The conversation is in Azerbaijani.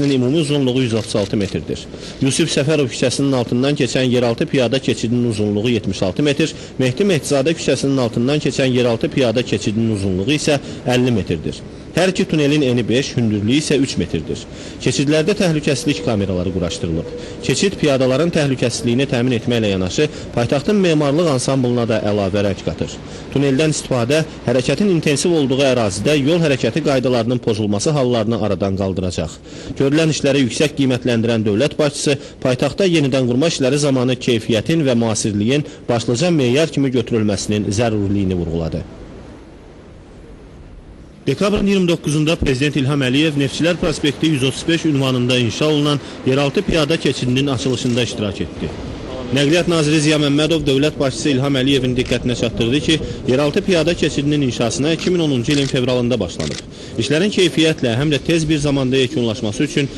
Ümumi uzunluğu 136 metrdir. Yusuf Səfərov küçəsinin altından keçən yeraltı piyada keçidinin uzunluğu 76 metr, Mehdi Mehdizadə küçəsinin altından keçən yeraltı piyada keçidinin uzunluğu isə 50 metrdir. Hər iki tunelin eni 5, hündürlüyü isə 3 metrdir. Keçidlərdə təhlükəsizlik kameraları quraşdırılıb. Keçid piyadaların təhlükəsizliyini təmin etməklə yanaşı, paytaxtın memarlıq ansamblına da əlavə rəng qatır. Tuneldən istifadə hərəkətin intensiv olduğu ərazidə yol hərəkəti qaydalarının pozulması hallarını aradan qaldıracaq. Görülən işləri yüksək qiymətləndirən dövlət başçısı paytaxtda yenidən qurma işləri zamanı keyfiyyətin və müasirliyin başlıca meyar kimi götürülməsinin zəruriliyini vurğuladı. Dekabrın 29-da Prezident İlham Əliyev Neftçilər Prospekti 135 ünvanında inşa olunan yeraltı piyada keçidinin açılışında iştirak etdi. Nəqliyyat naziri Ziya Məmmədov dövlət başçısı İlham Əliyevin diqqətinə çatdırdı ki, yeraltı piyada keçidinin inşasına 2010-cu ilin fevralında başlanıb. İşlərin keyfiyyətlə həm də tez bir zamanda yekunlaşması üçün